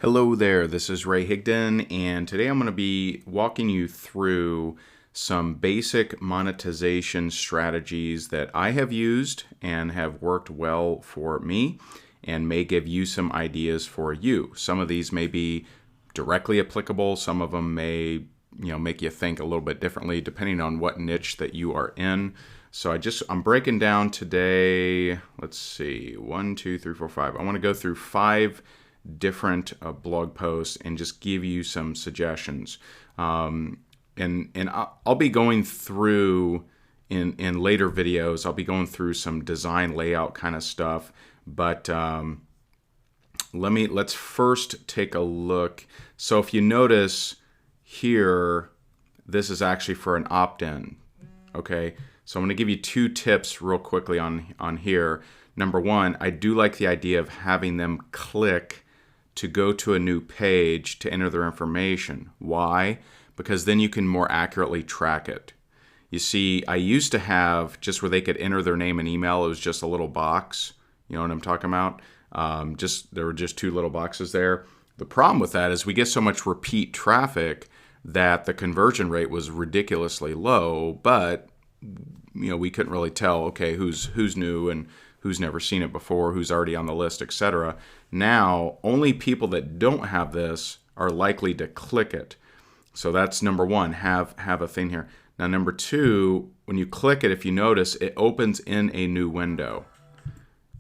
Hello there, this is Ray Higdon, and today I'm going to be walking you through some basic monetization strategies that I have used and have worked well for me and may give you some ideas for you. Some of these may be directly applicable, some of them may make you think a little bit differently depending on what niche that you are in. So I'm breaking down today, let's see, 1, 2, 3, 4, 5. I want to go through 5 different blog posts and just give you some suggestions. And I'll be going through in later videos. I'll be going through some design layout kind of stuff. But let's first take a look. So if you notice here, this is actually for an opt-in. Okay, so I'm going to give you 2 tips real quickly on here. Number 1, I do like the idea of having them click to go to a new page to enter their information. Why? Because then you can more accurately track it. You see, I used to have just where they could enter their name and email. It was just a little box. You know what I'm talking about? There were just 2 little boxes there. The problem with that is we get so much repeat traffic that the conversion rate was ridiculously low, but we couldn't really tell, okay, who's new and who's never seen it before, who's already on the list, etc. Now, only people that don't have this are likely to click it. So that's number 1, have a thing here. Now, number 2, when you click it, if you notice, it opens in a new window.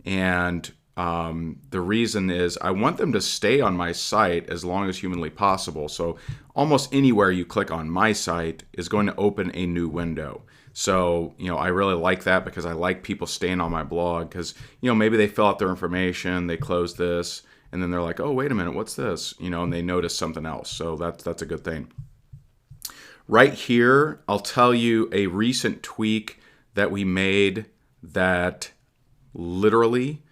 And the reason is I want them to stay on my site as long as humanly possible. So almost anywhere you click on my site is going to open a new window. So, I really like that because I like people staying on my blog because, maybe they fill out their information, they close this, and then they're like, oh, wait a minute, what's this? And they notice something else. So that's a good thing. Right here, I'll tell you a recent tweak that we made that literally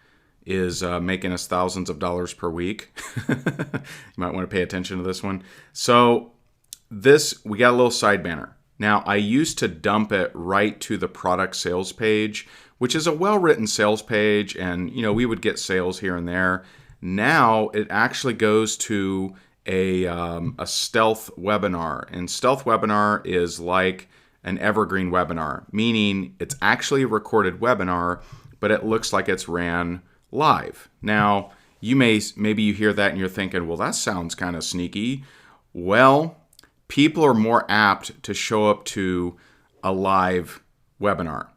is making us thousands of dollars per week. You might want to pay attention to this one. So we got a little side banner. Now, I used to dump it right to the product sales page, which is a well-written sales page, and we would get sales here and there. Now, it actually goes to a stealth webinar, and stealth webinar is like an evergreen webinar, meaning it's actually a recorded webinar, but it looks like it's ran live. Now, maybe you hear that and you're thinking, well, that sounds kind of sneaky. Well, people are more apt to show up to a live webinar.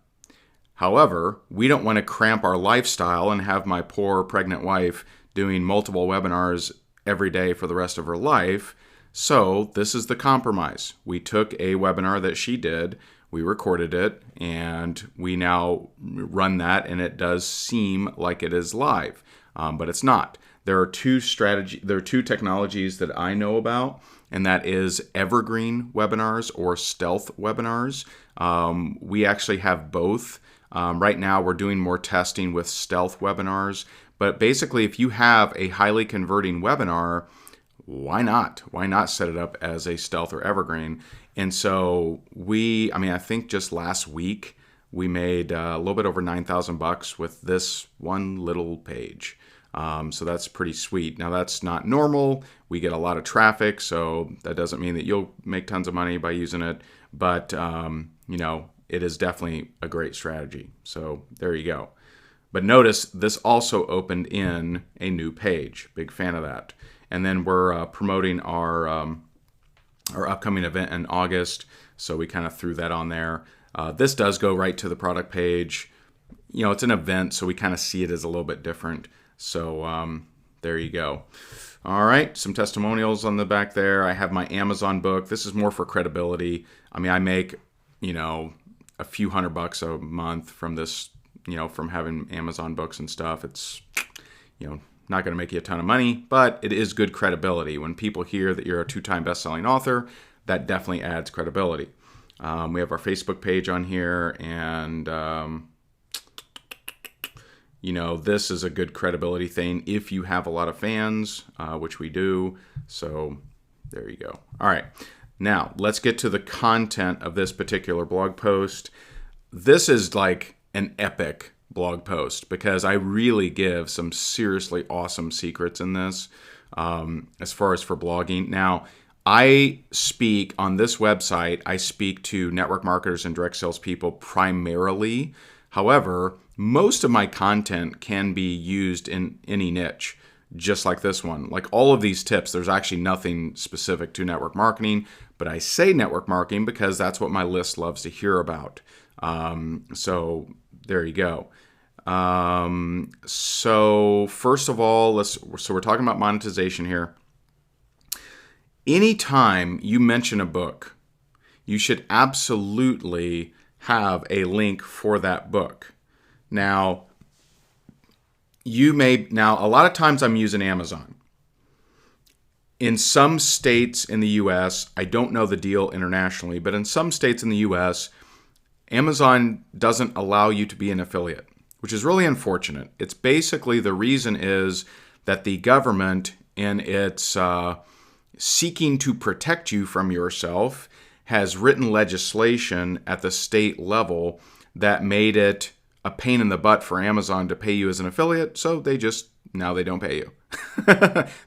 However, we don't want to cramp our lifestyle and have my poor pregnant wife doing multiple webinars every day for the rest of her life. So this is the compromise. We took a webinar that she did, we recorded it, and we now run that, and it does seem like it is live, but it's not. There are 2 technologies that I know about, and that is evergreen webinars or stealth webinars. We actually have both. Right now, we're doing more testing with stealth webinars. But basically, if you have a highly converting webinar, why not? Why not set it up as a stealth or evergreen? And so I think just last week, we made a little bit over $9,000 with this one little page. So that's pretty sweet. Now, that's not normal. We get a lot of traffic, so that doesn't mean that you'll make tons of money by using it. But, it is definitely a great strategy. So there you go. But notice this also opened in a new page. Big fan of that. And then we're promoting our upcoming event in August. So we kind of threw that on there. This does go right to the product page. It's an event, so we kind of see it as a little bit different. So there you go. All right, some testimonials on the back there. I have my Amazon book. This is more for credibility. I make, a few $100 a month from this, from having Amazon books and stuff. It's, not going to make you a ton of money, but it is good credibility. When people hear that you're a 2-time best-selling author, that definitely adds credibility. We have our Facebook page on here, and this is a good credibility thing if you have a lot of fans, which we do. So there you go. All right. Now, let's get to the content of this particular blog post. This is like an epic blog post because I really give some seriously awesome secrets in this. as far as for blogging. Now, I speak on this website, I speak to network marketers and direct sales people primarily. However, most of my content can be used in any niche, just like this one. Like all of these tips, there's actually nothing specific to network marketing, but I say network marketing because that's what my list loves to hear about. So there you go. So first of all, so we're talking about monetization here. Anytime you mention a book, you should absolutely have a link for that book. Now, a lot of times I'm using Amazon. In some states in the US, I don't know the deal internationally, but in some states in the US, Amazon doesn't allow you to be an affiliate, which is really unfortunate. It's basically, the reason is that the government, in its seeking to protect you from yourself, has written legislation at the state level that made it a pain in the butt for Amazon to pay you as an affiliate, so now they don't pay you.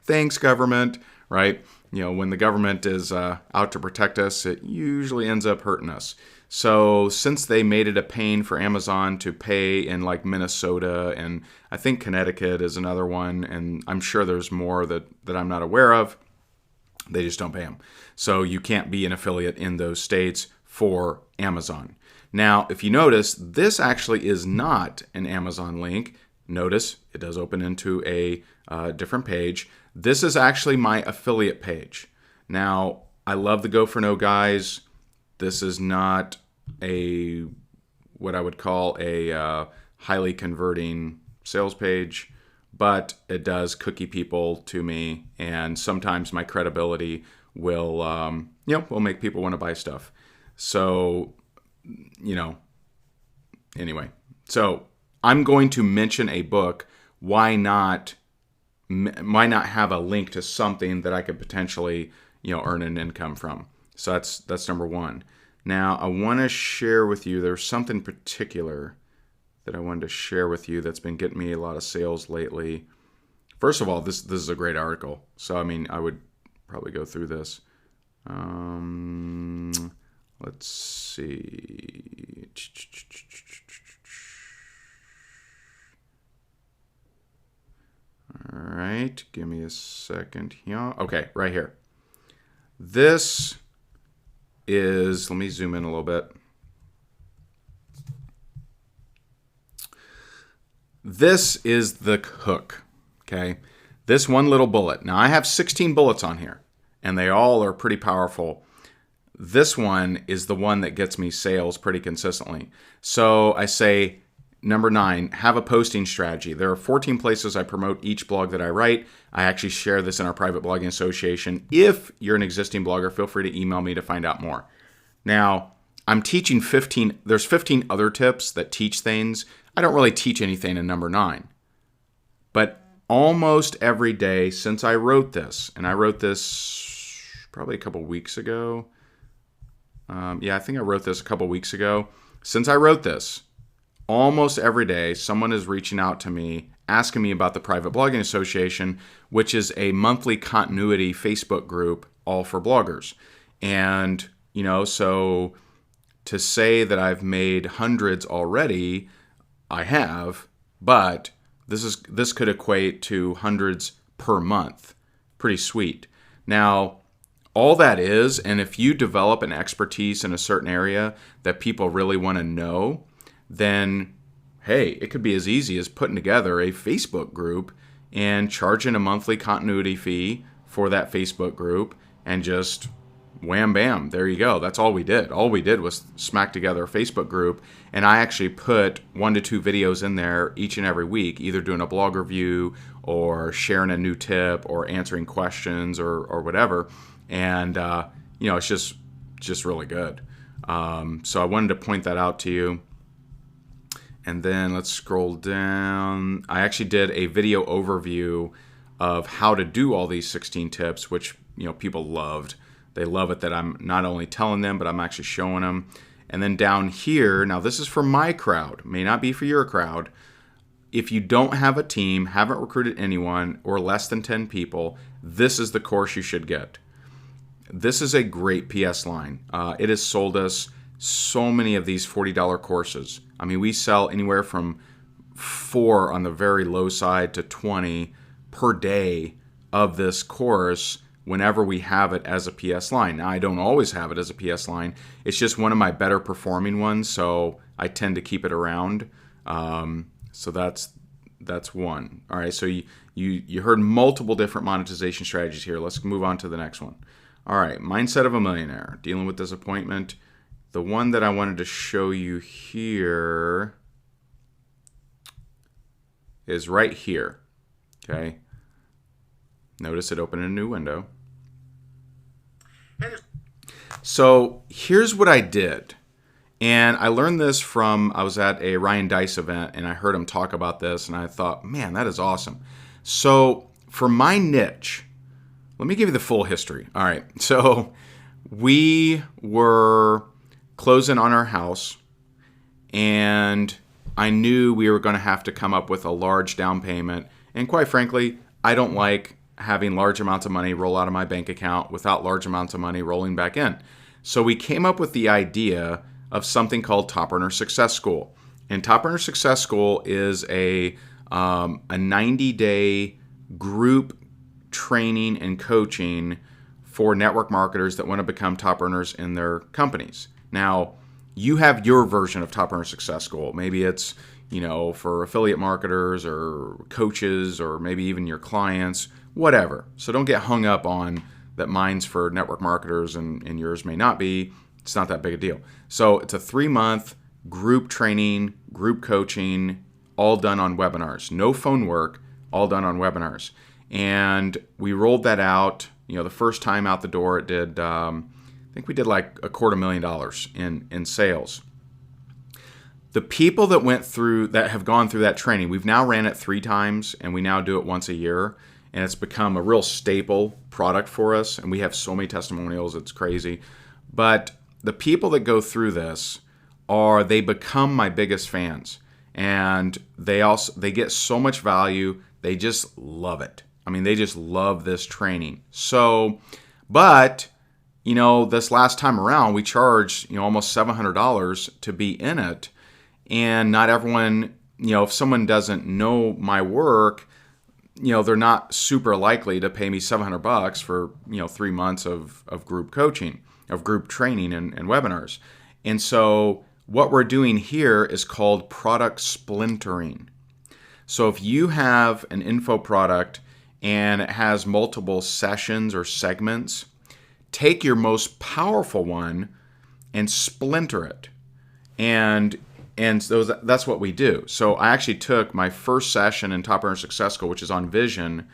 Thanks, government, right? When the government is out to protect us, it usually ends up hurting us. So since they made it a pain for Amazon to pay in like Minnesota, and I think Connecticut is another one, and I'm sure there's more that I'm not aware of, they just don't pay them. So you can't be an affiliate in those states for Amazon. Now, if you notice, this actually is not an Amazon link. Notice it does open into a different page. This is actually my affiliate page. Now, I love the Go for No guys. This is not what I would call a highly converting sales page, but it does cookie people to me, and sometimes my credibility will make people want to buy stuff. So, anyway. So I'm going to mention a book. Why not have a link to something that I could potentially, earn an income from? So that's number one. Now, I want to share with you, there's something particular that I wanted to share with you that's been getting me a lot of sales lately. First of all, this is a great article. So, I would probably go through this. Let's see. All right, give me a second here. Okay, right here. This is, let me zoom in a little bit. This is the hook, okay? This one little bullet. Now, I have 16 bullets on here, and they all are pretty powerful. This one is the one that gets me sales pretty consistently. So I say, number 9, have a posting strategy. There are 14 places I promote each blog that I write. I actually share this in our private blogging association. If you're an existing blogger, feel free to email me to find out more. Now, I'm teaching there's 15 other tips that teach things. I don't really teach anything in number 9. But almost every day since I wrote this, and I wrote this probably a couple weeks ago. I think I wrote this a couple weeks ago. Since I wrote this, almost every day, someone is reaching out to me, asking me about the Private Blogging Association, which is a monthly continuity Facebook group, all for bloggers. And, so to say that I've made hundreds already, I have, but this could equate to hundreds per month. Pretty sweet. Now, all that is, and if you develop an expertise in a certain area that people really want to know, then, hey, it could be as easy as putting together a Facebook group and charging a monthly continuity fee for that Facebook group, and just wham bam, there you go. That's all we did. All we did was smack together a Facebook group, and I actually put 1 to 2 videos in there each and every week, either doing a blog review or sharing a new tip or answering questions or whatever. And, it's just really good. So I wanted to point that out to you. And then let's scroll down. I actually did a video overview of how to do all these 16 tips, which, people loved. They love it that I'm not only telling them, but I'm actually showing them. And then down here, now this is for my crowd, may not be for your crowd. if you don't have a team, haven't recruited anyone, or less than 10 people, this is the course you should get. This is a great PS line. It has sold us so many of these $40 courses. I mean, we sell anywhere from 4 on the very low side to 20 per day of this course whenever we have it as a PS line. Now, I don't always have it as a PS line. It's just one of my better performing ones, so I tend to keep it around. So that's one. All right, so you heard multiple different monetization strategies here. Let's move on to the next one. All right, mindset of a millionaire, dealing with disappointment. The one that I wanted to show you here is right here. Okay. Notice it opened a new window. So here's what I did. And I learned this from, I was at a Ryan Dice event and I heard him talk about this and I thought, man, that is awesome. So for my niche, let me give you the full history. All right. So we were closing on our house and I knew we were going to have to come up with a large down payment. And quite frankly, I don't like having large amounts of money roll out of my bank account without large amounts of money rolling back in. So we came up with the idea of something called Top Earner Success School. And Top Earner Success School is a 90-day group training and coaching for network marketers that want to become top earners in their companies. Now, you have your version of Top Earner Success School. Maybe it's, for affiliate marketers or coaches or maybe even your clients, whatever. So don't get hung up on that mine's for network marketers and yours may not be. It's not that big a deal. So it's a 3-month group training, group coaching, all done on webinars. No phone work, all done on webinars. And we rolled that out. The first time out the door, it did, I think we did like $250,000 in sales. The people that have gone through that training, we've now ran it 3 times and we now do it once a year. And it's become a real staple product for us. And we have so many testimonials, it's crazy. But the people that go through this they become my biggest fans. And they get so much value. They just love it. I mean, they just love this training. So, but, this last time around, we charged, almost $700 to be in it. And not everyone, if someone doesn't know my work, they're not super likely to pay me $700 for, 3 months of group coaching, of group training and webinars. And so what we're doing here is called product splintering. So if you have an info product and it has multiple sessions or segments, take your most powerful one and splinter it. And that's what we do. So I actually took my first session in Top Earner Success School, which is on vision.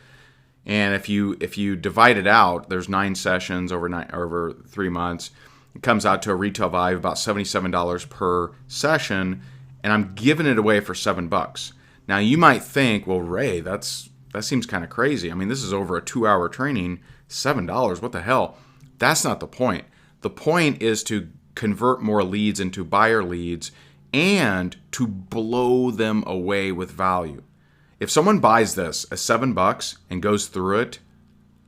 And if you divide it out, there's 9 sessions over 3 months. It comes out to a retail value of about $77 per session. And I'm giving it away for $7. Now you might think, well, Ray, that seems kind of crazy. I mean, this is over a 2-hour training, $7. What the hell? That's not the point. The point is to convert more leads into buyer leads and to blow them away with value. If someone buys this at $7 and goes through it,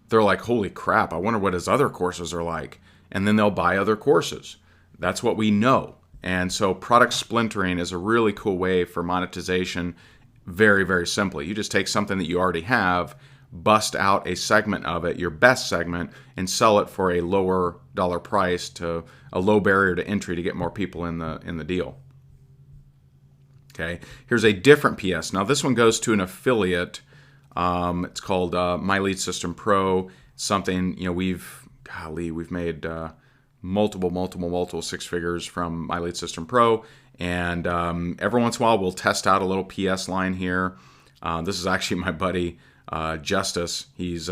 they're like, holy crap, I wonder what his other courses are like. And then they'll buy other courses. That's what we know. And so product splintering is a really cool way for monetization. Very, very simply. You just take something that you already have, bust out a segment of it, your best segment, and sell it for a lower dollar price to a low barrier to entry to get more people in the deal. Okay, here's a different PS. Now this one goes to an affiliate. It's called My Lead System Pro. Something we've made multiple 6 figures from My Lead System Pro. And every once in a while, we'll test out a little PS line here. This is actually my buddy, Justice. He's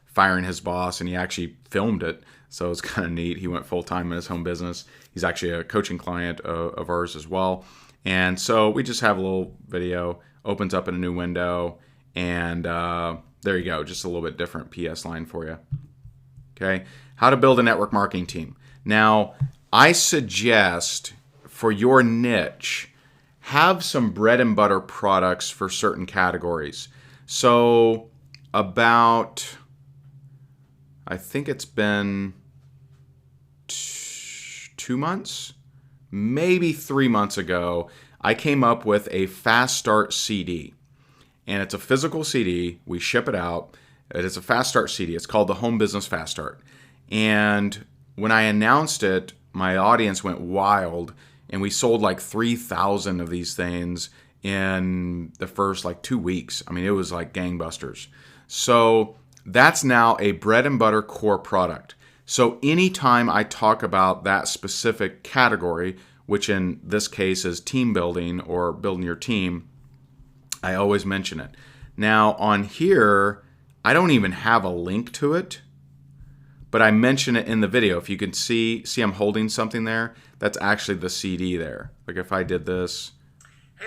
firing his boss, and he actually filmed it. So it's kind of neat. He went full-time in his home business. He's actually a coaching client of ours as well. And so we just have a little video, opens up in a new window, and there you go. Just a little bit different PS line for you. Okay. How to build a network marketing team. Now, I suggest for your niche, have some bread and butter products for certain categories. So about, I think it's been 2 months, maybe 3 months ago, I came up with a Fast Start CD. And it's a physical CD. We ship it out. It is a Fast Start CD. It's called the Home Business Fast Start. And when I announced it, my audience went wild. And we sold like 3,000 of these things in the first like 2 weeks. I mean, it was like gangbusters. So that's now a bread and butter core product. So anytime I talk about that specific category, which in this case is team building or building your team, I always mention it. Now on here, I don't even have a link to it, but I mention it in the video. If you can see I'm holding something there, that's actually the CD there. Like if I did this. Hey,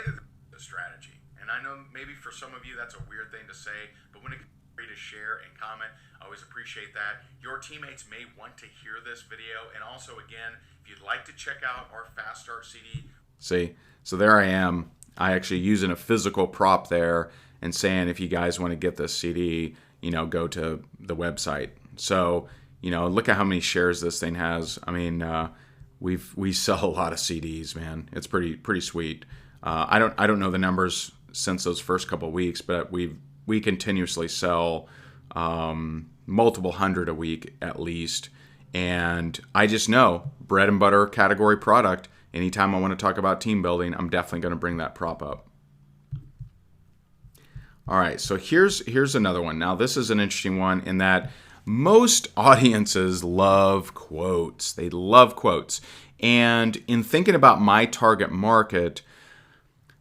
the strategy. And I know maybe for some of you that's a weird thing to say, but when it's free to share and comment, I always appreciate that. Your teammates may want to hear this video. And also, again, if you'd like to check out our Fast Start CD. See, so there I am. I actually using a physical prop there and saying, if you guys want to get this CD, go to the website. So, look at how many shares this thing has. I mean, we sell a lot of CDs, man. It's pretty sweet. I don't know the numbers since those first couple of weeks, but we continuously sell multiple hundred a week at least. And I just know bread and butter category product. Anytime I want to talk about team building, I'm definitely going to bring that prop up. All right, so here's another one. Now, this is an interesting one in that most audiences love quotes. They love quotes. And in thinking about my target market,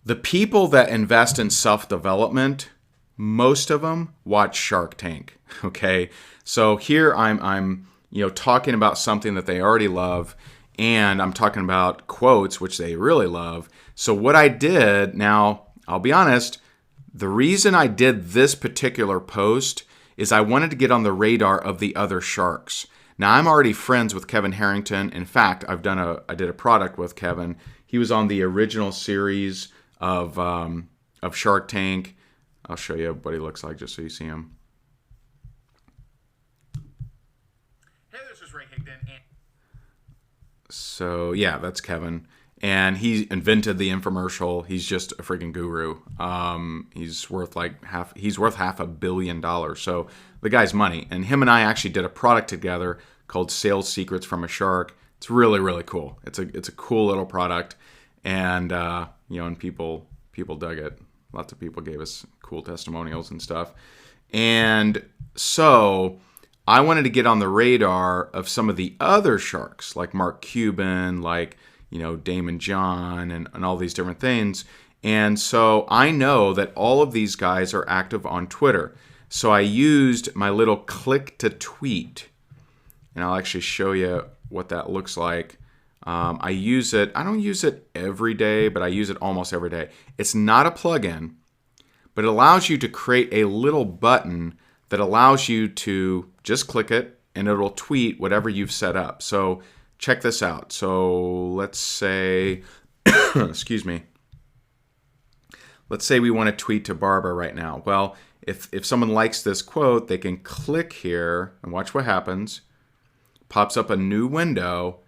the people that invest in self-development, most of them watch Shark Tank, okay? So here I'm talking about something that they already love, and I'm talking about quotes, which they really love. So what I did, now, I'll be honest, the reason I did this particular post is I wanted to get on the radar of the other sharks. Now, I'm already friends with Kevin Harrington. In fact, I did a product with Kevin. He was on the original series of Shark Tank. I'll show you what he looks like just so you see him. Hey, this is Ray Higdon. So yeah, that's Kevin, and he invented the infomercial. He's just a freaking guru. He's worth $500 million. So the guy's money, and him and I actually did a product together called Sales Secrets from a Shark. It's really, really cool. It's a cool little product, and and people dug it. Lots of people gave us cool testimonials and stuff, and so I wanted to get on the radar of some of the other sharks, like Mark Cuban, like, Damon John, and all these different things. And so I know that all of these guys are active on Twitter. So I used my little click to tweet, and I'll actually show you what that looks like. I use it. I don't use it every day, but I use it almost every day. It's not a plugin, but it allows you to create a little button that allows you to just click it and it'll tweet whatever you've set up. So check this out. So let's say, excuse me. Let's say we want to tweet to Barbara right now. Well, if someone likes this quote, they can click here and watch what happens. Pops up a new window.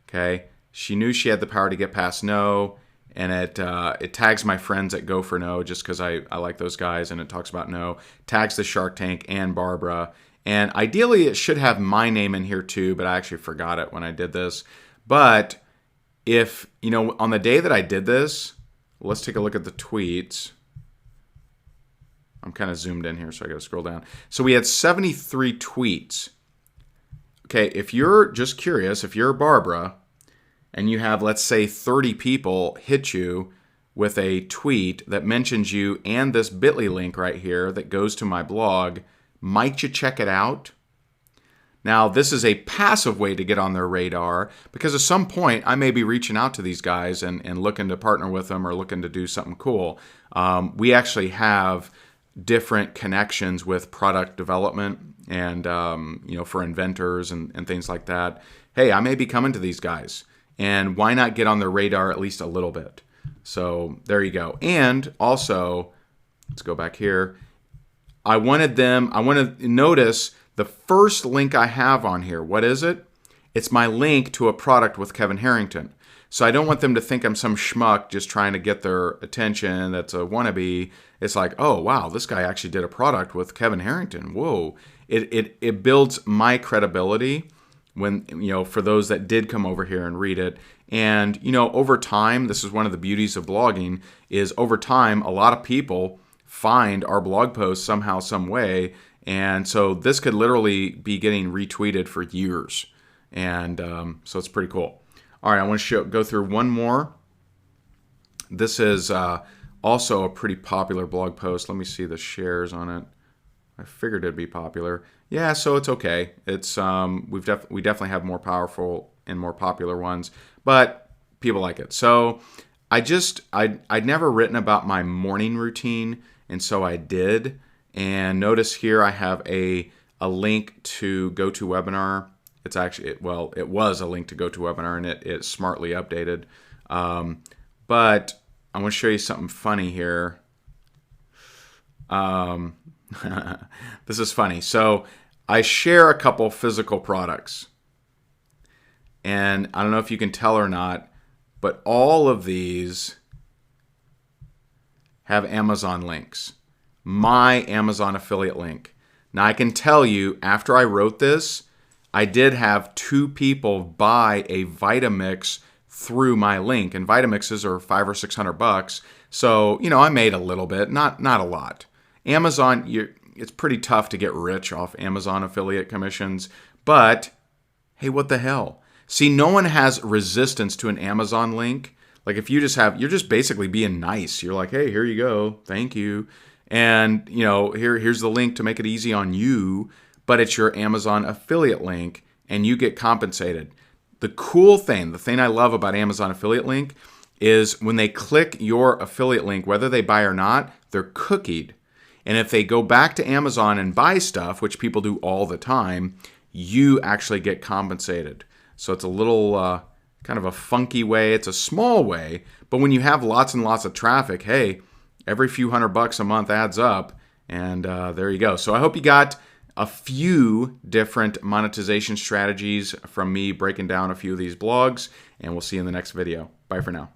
Okay. She knew she had the power to get past no. And it tags my friends at Go for No just because I like those guys, and it talks about no. Tags the Shark Tank and Barbara. And ideally, it should have my name in here too, but I actually forgot it when I did this. But if, on the day that I did this, let's take a look at the tweets. I'm kind of zoomed in here, so I got to scroll down. So we had 73 tweets. Okay, if you're just curious, if you're Barbara, and you have, let's say, 30 people hit you with a tweet that mentions you and this bit.ly link right here that goes to my blog, might you check it out? Now, this is a passive way to get on their radar because at some point I may be reaching out to these guys and looking to partner with them or looking to do something cool. We actually have different connections with product development and, for inventors and things like that. Hey, I may be coming to these guys. And why not get on their radar at least a little bit? So there you go. And also, let's go back here. I want to notice the first link I have on here. What is it? It's my link to a product with Kevin Harrington. So I don't want them to think I'm some schmuck just trying to get their attention that's a wannabe. It's like, oh, wow, this guy actually did a product with Kevin Harrington. Whoa. It builds my credibility when, for those that did come over here and read it. And, over time, this is one of the beauties of blogging, is over time, a lot of people find our blog posts somehow, some way. And so this could literally be getting retweeted for years. And so it's pretty cool. All right, I want to go through one more. This is also a pretty popular blog post. Let me see the shares on it. I figured it'd be popular. Yeah, so it's okay. It's we definitely have more powerful and more popular ones, but people like it. So I'd never written about my morning routine, and so I did. And notice here I have a link to GoToWebinar. It's actually, it was a link to GoToWebinar, and it's smartly updated. But I want to show you something funny here. This is funny. So I share a couple physical products. And I don't know if you can tell or not, but all of these have Amazon links. My Amazon affiliate link. Now I can tell you, after I wrote this, I did have 2 people buy a Vitamix through my link, and Vitamixes are $500 or $600. So, I made a little bit, not a lot. Amazon, it's pretty tough to get rich off Amazon affiliate commissions, but hey, what the hell? See, no one has resistance to an Amazon link. Like if you're just basically being nice. You're like, hey, here you go, thank you, and here's the link to make it easy on you. But it's your Amazon affiliate link, and you get compensated. The cool thing, the thing I love about Amazon affiliate link is when they click your affiliate link, whether they buy or not, they're cookied. And if they go back to Amazon and buy stuff, which people do all the time, you actually get compensated. So it's a little kind of a funky way. It's a small way, but when you have lots and lots of traffic, hey, every few $100 a month adds up, and there you go. So I hope you got a few different monetization strategies from me breaking down a few of these blogs, and we'll see you in the next video. Bye for now.